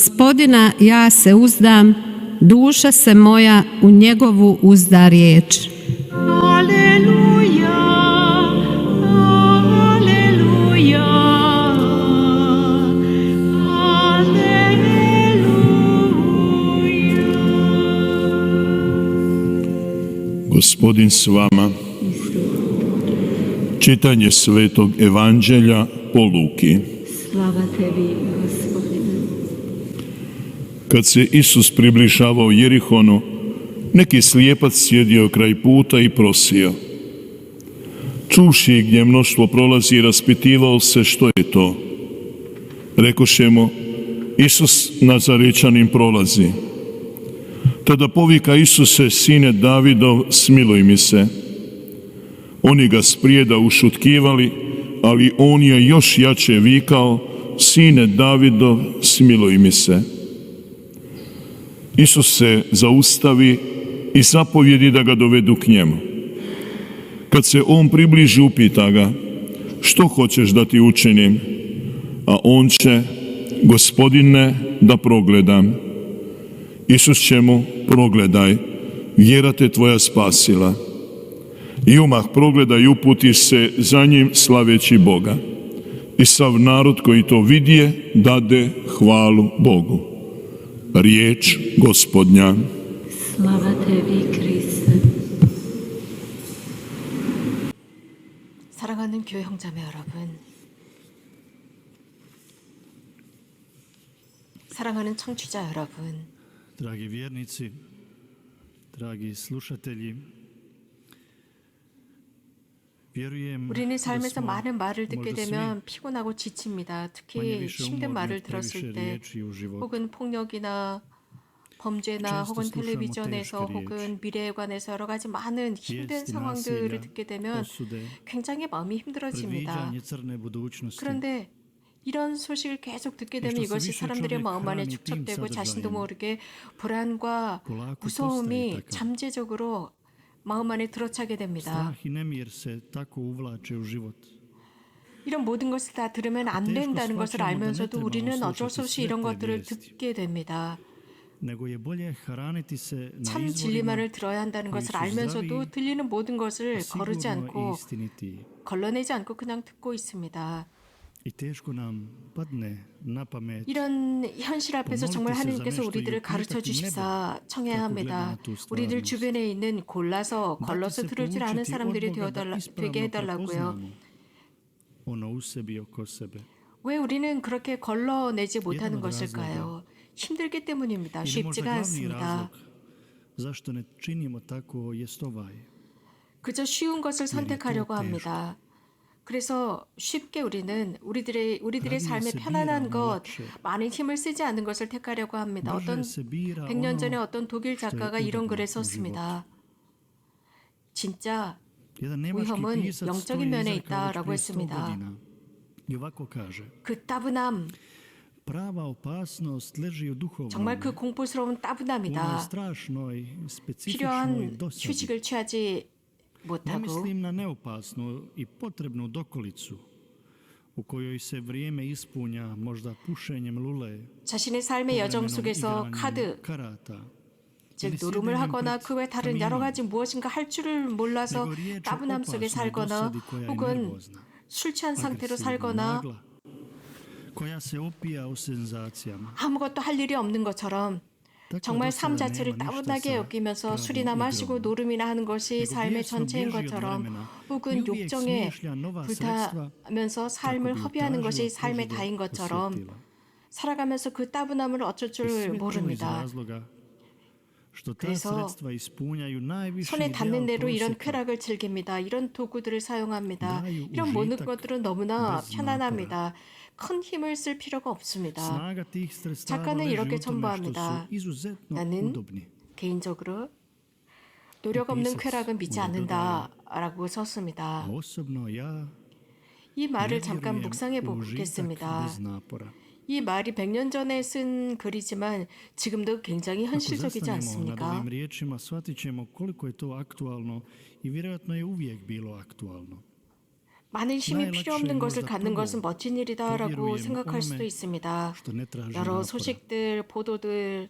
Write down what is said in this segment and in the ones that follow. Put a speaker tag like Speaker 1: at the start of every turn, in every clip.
Speaker 1: Gospodina ja se uzdam, duša se moja u njegovu uzda riječ.
Speaker 2: Aleluja, aleluja, aleluja.
Speaker 3: Gospodin s vama. Čitanje Svetog Evanđelja po Luki.
Speaker 2: Slava tebi, Gospodine.
Speaker 3: Kad se Isus približavao Jerihonu, neki slijepac sjedio kraj puta i prosio. Čuvši gdje mnoštvo prolazi, raspitivao se što je to. Rekoše mu, Isus Nazarečanin prolazi. Tada povika Isuse, sine Davidov, smiluj mi se. Oni ga sprijeda ušutkivali, ali on je još jače vikao, sine Davidov, smiluj mi se. Isus se zaustavi i zapovjedi da ga dovedu k njemu. Kad se on približi, upita ga, što hoćeš da ti učinim? A on će, Gospodine, da progledam. Isus će mu, progledaj, vjera te tvoja spasila. I umah progleda i uputi se za njim slaveći Boga. I sav narod koji to vidje, dade hvalu Bogu. Riječ Gospodnja.
Speaker 2: Slava tebi, Kriste.
Speaker 4: 사랑하는 교회 형제매 여러분, 사랑하는 청취자 여러분,
Speaker 5: Dragi vjernici, dragi slušatelji, vjerujem
Speaker 4: 우리는
Speaker 5: da
Speaker 4: 삶에서
Speaker 5: smo
Speaker 4: 많은 말을 듣게
Speaker 5: možda
Speaker 4: 되면 피곤하고 지칩니다.
Speaker 5: svi
Speaker 4: 특히
Speaker 5: manje-više
Speaker 4: 힘든
Speaker 5: umorni
Speaker 4: 말을
Speaker 5: od previše
Speaker 4: 들었을 때,
Speaker 5: riječi u životu.
Speaker 4: 혹은 폭력이나 범죄나
Speaker 5: često
Speaker 4: 혹은
Speaker 5: slušamo
Speaker 4: 텔레비전에서
Speaker 5: teške
Speaker 4: 혹은
Speaker 5: riječi.
Speaker 4: 미래에 관해서 여러 가지 많은 힘든
Speaker 5: Vijesti
Speaker 4: 상황들을
Speaker 5: nasilja,
Speaker 4: 듣게 되면
Speaker 5: osude,
Speaker 4: 굉장히 마음이 힘들어집니다.
Speaker 5: predviđanje crne budućnosti.
Speaker 4: 그런데 이런 소식을 계속 듣게 되면
Speaker 5: što se
Speaker 4: 이것이
Speaker 5: više
Speaker 4: 사람들의
Speaker 5: čovjek
Speaker 4: 마음 안에
Speaker 5: hrani tim
Speaker 4: 축적되고 자신도
Speaker 5: sadržajem,
Speaker 4: 모르게 불안과
Speaker 5: polako
Speaker 4: 무서움이
Speaker 5: postaje takav.
Speaker 4: 잠재적으로 마음 안에 들어차게 됩니다.
Speaker 5: Strah i nemir se tako uvlače u život.
Speaker 4: 이런 모든 것을 다 들으면 안
Speaker 5: 대sko
Speaker 4: 된다는 것을
Speaker 5: shvaćamo da ne
Speaker 4: 알면서도
Speaker 5: trebamo
Speaker 4: 우리는 어쩔 수
Speaker 5: slušati
Speaker 4: 없이
Speaker 5: sve
Speaker 4: 이런
Speaker 5: te
Speaker 4: 것들을
Speaker 5: vijesti.
Speaker 4: 듣게 됩니다.
Speaker 5: nego je bolje hraniti se na
Speaker 4: 참
Speaker 5: izvorima
Speaker 4: 진리만을 들어야 한다는
Speaker 5: koji
Speaker 4: 것을
Speaker 5: su
Speaker 4: 알면서도
Speaker 5: zdravi,
Speaker 4: 들리는 모든 것을
Speaker 5: a
Speaker 4: 거르지
Speaker 5: sigurno i
Speaker 4: 않고
Speaker 5: istiniti.
Speaker 4: 걸러내지 않고 그냥 듣고 있습니다.
Speaker 5: I teško nam padne na pamet
Speaker 4: 이런 현실 앞에서 정말
Speaker 5: pomoliti se za
Speaker 4: 하나님께서
Speaker 5: nešto i
Speaker 4: 우리들을 가르쳐
Speaker 5: upitati nebo
Speaker 4: 주십사 청해야
Speaker 5: kako gleda
Speaker 4: 합니다.
Speaker 5: na tu
Speaker 4: 우리들
Speaker 5: stvarnost.
Speaker 4: 주변에 있는 골라서
Speaker 5: Dati
Speaker 4: 걸러서
Speaker 5: se
Speaker 4: 들을 줄 아는
Speaker 5: poučiti od
Speaker 4: 사람들이
Speaker 5: Boga da
Speaker 4: 되게
Speaker 5: ispravno
Speaker 4: 해달라고요.
Speaker 5: prepoznamo ono u sebi i oko sebe.
Speaker 4: 왜 우리는 그렇게 걸러내지 못하는
Speaker 5: Jedan od
Speaker 4: 것일까요? 힘들기 때문입니다.
Speaker 5: Ili možda
Speaker 4: 쉽지가
Speaker 5: glavni
Speaker 4: 않습니다.
Speaker 5: razlog zašto ne činimo tako jest ovaj.
Speaker 4: 그저 쉬운 것을 선택하려고 합니다. 그래서 쉽게 우리는 우리들의 삶의 편안한 것, 많은 힘을 쓰지 않는 것을 택하려고 합니다. 어떤
Speaker 5: Brže se bira
Speaker 4: 100년 전에
Speaker 5: ono
Speaker 4: 어떤 독일 작가가 이런 글을 썼습니다. 진짜
Speaker 5: Jedan nemački
Speaker 4: 위험은
Speaker 5: pisac
Speaker 4: 영적인
Speaker 5: to je
Speaker 4: 면에
Speaker 5: izrekao
Speaker 4: 있다라고
Speaker 5: već prije 100
Speaker 4: 했습니다.
Speaker 5: godina. I ovako kaže,
Speaker 4: 그 따분함,
Speaker 5: prava opasnost leži u duhovnom,
Speaker 4: 정말 그 공포스러운
Speaker 5: u onoj
Speaker 4: 따분함이다.
Speaker 5: strašnoj, specifičnoj
Speaker 4: 필요한
Speaker 5: dosadi.
Speaker 4: 휴식을 취하지
Speaker 5: Ne
Speaker 4: 못하고
Speaker 5: mislim na neopasnu i potrebnu dokolicu u kojoj se vrijeme ispunja možda pušenjem lule,
Speaker 4: 자신의 삶의 여정
Speaker 5: povremenom
Speaker 4: 속에서
Speaker 5: igranjem
Speaker 4: 카드,
Speaker 5: karata,
Speaker 4: 즉 노름을 하거나 그 외 다른 여러 가지 무엇인가 할 줄을 몰라서
Speaker 5: nego riječ o
Speaker 4: 따분함 속에
Speaker 5: opasnoj
Speaker 4: 살거나
Speaker 5: dosadi koja je
Speaker 4: 혹은
Speaker 5: nervozna,
Speaker 4: 술 취한 상태로
Speaker 5: agresivna,
Speaker 4: 살거나
Speaker 5: nagla, koja se opija o senzacijama.
Speaker 4: 아무것도 할 일이 없는 것처럼 정말 삶 자체를 따분하게 여기면서 술이나 마시고 노름이나 하는 것이 삶의 전체인 것처럼 혹은 욕정에 불타면서 삶을 허비하는 것이 삶의 다인 것처럼 살아가면서 그 따분함을 어쩔 줄 모릅니다. 그래서 손에 닿는 대로 이런 쾌락을 즐깁니다. 이런 도구들을 사용합니다. 이런 모든 것들은 너무나 편안합니다. 큰 힘을 쓸 필요가 없습니다. 작가는 이렇게 첨부합니다. 나는 개인적으로 노력 없는 쾌락은 믿지 않는다라고 썼습니다. 이 말을 잠깐 묵상해 보겠습니다. 이 말이 100년 전에 쓴 글이지만 지금도 굉장히 현실적이지 않습니까? 많은 힘이 필요 없는 것을 갖는 것은 멋진 일이다라고 생각할 수도 있습니다. 여러 소식들, 보도들,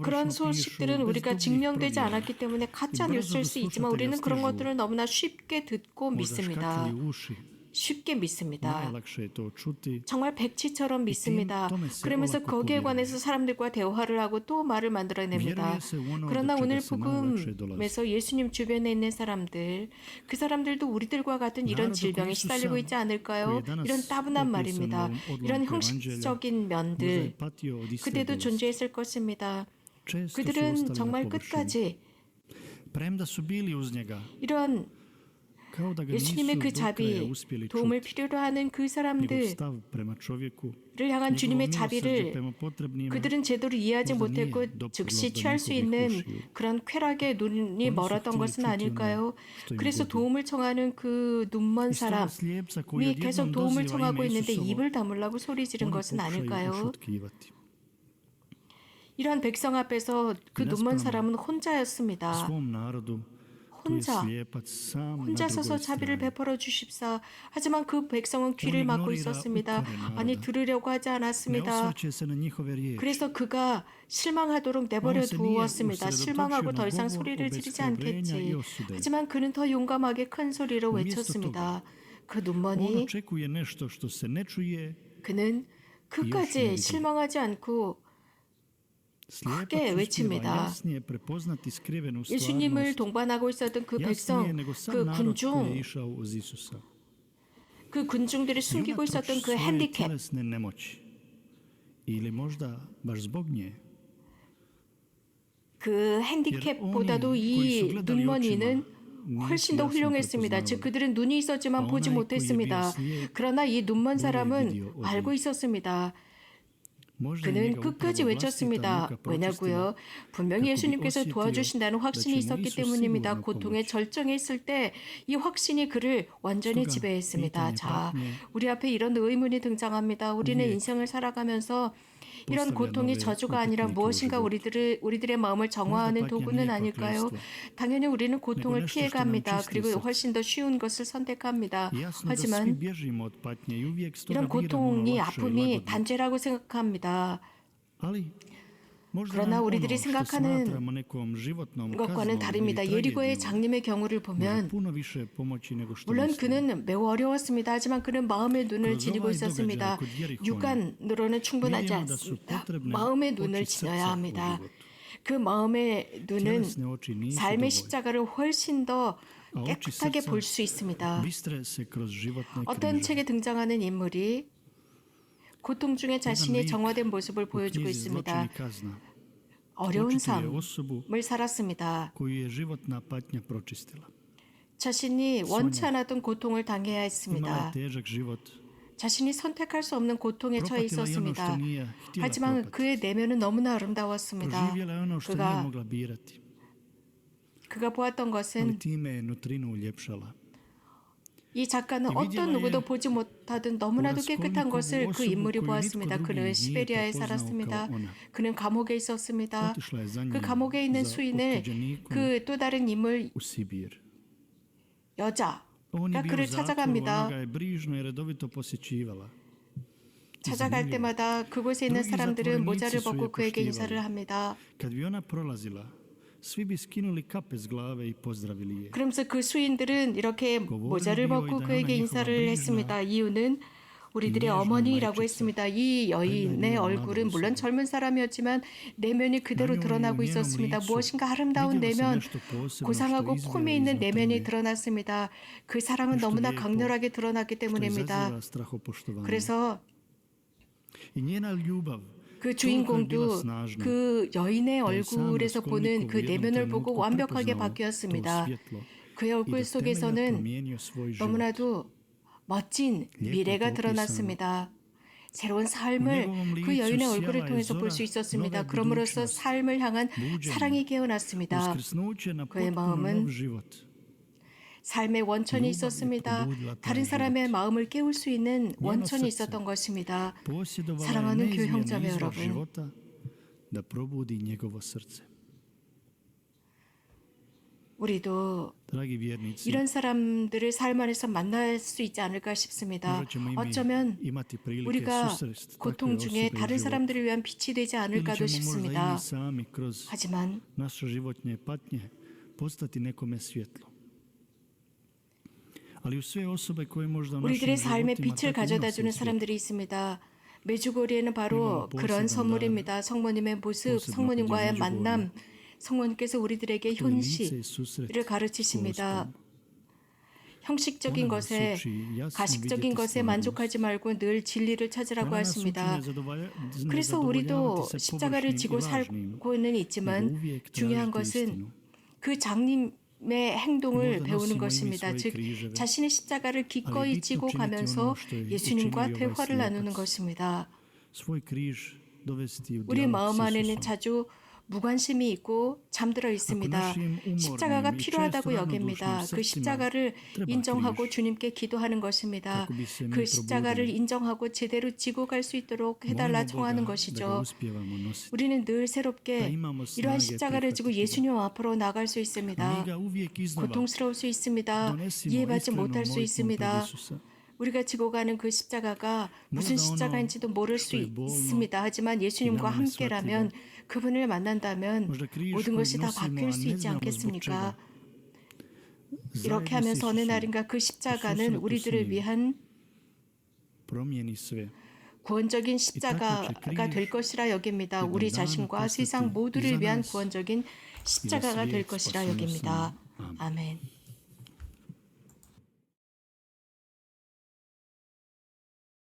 Speaker 4: 그런 소식들은 우리가 증명되지 않았기 때문에 가짜 뉴스일 수 있지만 우리는 그런 것들을 너무나 쉽게 듣고 믿습니다. 쉽게 믿습니다. 정말 백치처럼 믿습니다. 그러면서 거기에 관해서 사람들과 대화를 하고 또 말을 만들어냅니다. 그러나 오늘 복음에서 예수님 주변에 있는 사람들, 그 사람들도 우리들과 같은 이런 질병에 시달리고 있지 않을까요? 이런 따분한 말입니다. 이런 형식적인 면들, 그때도 존재했을 것입니다. 그들은 정말 끝까지 이런 예수님의 그 자비, 도움을 필요로 하는 그 사람들을 향한 주님의 자비를 그들은 제대로 이해하지 못했고 즉시 취할 수 있는 그런 쾌락에 눈이 멀었던 것은 아닐까요? 그래서 도움을 청하는 그 눈먼 사람이 계속 도움을 청하고 있는데 입을 다물라고 소리 지른 것은 아닐까요? 이런 백성 앞에서 그 눈먼 사람은 혼자였습니다. 혼자 서서 자비를 베풀어 주십사. 하지만 그 백성은 귀를 막고 있었습니다. 아니 들으려고 하지 않았습니다. 그래서 그가 실망하도록 내버려 두었습니다. 실망하고 더 이상 소리를 지르지 않겠지. 하지만 그는 더 용감하게 큰 소리로 외쳤습니다. 그 눈먼이 그는 끝까지 실망하지 않고 크게 외칩니다. 예수님을 동반하고 있었던 그 백성, 그 군중들이 숨기고 있었던 그 핸디캡, 그 핸디캡보다도 이 눈먼이는 훨씬 더 훌륭했습니다. 즉 그들은 눈이 있었지만 보지 못했습니다. 그러나 이 눈먼 사람은 알고 있었습니다. 그는 끝까지 외쳤습니다. 왜냐고요? 분명히 예수님께서 도와주신다는 확신이 있었기 때문입니다. 고통의 절정에 있을 때 이 확신이 그를 완전히 지배했습니다. 자, 우리 앞에 이런 의문이 등장합니다. 우리는 인생을 살아가면서 이런 고통이 저주가 아니라 무엇인가 우리들의 마음을 정화하는 도구는 아닐까요? 당연히 우리는 고통을 피해갑니다. 그리고 훨씬 더 쉬운 것을 선택합니다. 하지만 이런 고통이 아픔이 단죄라고 생각합니다. 그러나 우리들이 생각하는 것과는 다릅니다. 예리고의 장님의 경우를 보면 물론 그는 매우 어려웠습니다. 하지만 그는 마음의 눈을 지니고 있었습니다. 육안으로는 충분하지 않습니다. 마음의 눈을 지녀야 합니다. 그 마음의 눈은 삶의 십자가를 훨씬 더 깨끗하게 볼 수 있습니다. 어떤 책에 등장하는 인물이 고통 중에 자신이 정화된 모습을 보여주고 있습니다. 어려운 삶을 살았습니다. 자신이 원치 않았던 고통을 당해야 했습니다. 자신이 선택할 수 없는 고통에 처해 있었습니다. 하지만 그의 내면은 너무나 아름다웠습니다. 그가 보았던 것은 이 작가는 어떤 누구도 보지 못하던 너무나도 깨끗한 것을 그 인물이 보았습니다. 그는 시베리아에 살았습니다. 그는 감옥에 있었습니다. 그 감옥에 있는 수인을 그 또 다른 인물 여자가 그를 찾아갑니다. 찾아갈 때마다 그곳에 있는 사람들은 모자를 벗고 그에게 인사를 합니다. 그러면서 그 수인들은 이렇게 모자를 벗고 그에게 인사를 했습니다. 이유는 우리들의 어머니라고 했습니다. 이 여인의 얼굴은 물론 젊은 사람이었지만 내면이 그대로 드러나고 있었습니다. 무엇인가 아름다운 내면, 고상하고 폼이 있는 내면이 드러났습니다. 그 사랑은 너무나 강렬하게 드러났기 때문입니다. 그래서 그 주인공도 그 여인의 얼굴에서 보는 그 내면을 보고 완벽하게 바뀌었습니다. 그의 얼굴 속에서는 너무나도 멋진 미래가 드러났습니다. 새로운 삶을 그 여인의 얼굴을 통해서 볼 수 있었습니다. 그럼으로써 삶을 향한 사랑이 깨어났습니다. 그의 마음은 삶의 원천이 있었습니다. 다른 사람의 마음을 깨울 수 있는 원천이 있었던 것입니다. 사랑하는 교회 형제자매 여러분, 우리도
Speaker 5: Dragi vjernici,
Speaker 4: 이런 사람들을 삶 안에서 만날 수 있지 않을까 싶습니다.
Speaker 5: možda ćemo i mi
Speaker 4: 어쩌면
Speaker 5: imati prilike
Speaker 4: 우리가
Speaker 5: susresti takve
Speaker 4: 고통 중에
Speaker 5: osobe u
Speaker 4: 다른
Speaker 5: životu.
Speaker 4: 사람들을 위한 빛이 되지
Speaker 5: Ili
Speaker 4: 않을까도
Speaker 5: ćemo možda i
Speaker 4: 싶습니다.
Speaker 5: mi sami kroz
Speaker 4: 하지만
Speaker 5: naše životne patnje postati nekome svjetlo. Ali u sve osobe koje možda u našim
Speaker 4: 우리들의 삶에
Speaker 5: životima
Speaker 4: 빛을
Speaker 5: tako
Speaker 4: 가져다
Speaker 5: unose
Speaker 4: 주는
Speaker 5: svjetlo,
Speaker 4: 사람들이 있습니다. 메주고리에는 바로 그런 선물입니다. 성모님의 모습, 성모님과의 만남, 성모님께서 우리들에게 현실을 가르치십니다. 형식적인 것에, 가식적인 것에 만족하지 말고 늘 진리를 찾으라고 하십니다. 그래서 우리도 십자가를 지고 살고는 있지만 중요한 것은 그 장님의 행동을 배우는 것입니다. 즉 자신의 십자가를 기꺼이 지고 가면서 예수님과 대화를 나누는 것입니다.
Speaker 5: svoj križ dovesti u
Speaker 4: 우리
Speaker 5: dijalog
Speaker 4: 마음
Speaker 5: s
Speaker 4: 안에는
Speaker 5: Isusom.
Speaker 4: 자주 무관심이 있고 잠들어 있습니다. 십자가가 필요하다고 여깁니다. 그 십자가를 인정하고 주님께 기도하는 것입니다. 그 십자가를 인정하고 제대로 지고 갈 수 있도록 해달라 청하는 것이죠. 우리는 늘 새롭게 이러한 십자가를 지고 예수님 앞으로 나갈 수 있습니다. 고통스러울 수 있습니다. 이해받지 못할 수 있습니다. 우리가 지고 가는 그 십자가가 무슨 십자가인지도 모를 수 있습니다. 하지만 예수님과 함께라면 그분을 만난다면 모든 것이 다 바뀔 수 있지 않겠습니까? 이렇게 하면서 어느 날인가 그 십자가는 우리들을 위한
Speaker 5: promijeni sve.
Speaker 4: 구원적인 십자가가 될 것이라 여깁니다. 우리 자신과 세상 모두를 위한 구원적인 십자가가 될 것이라 여깁니다. 아멘.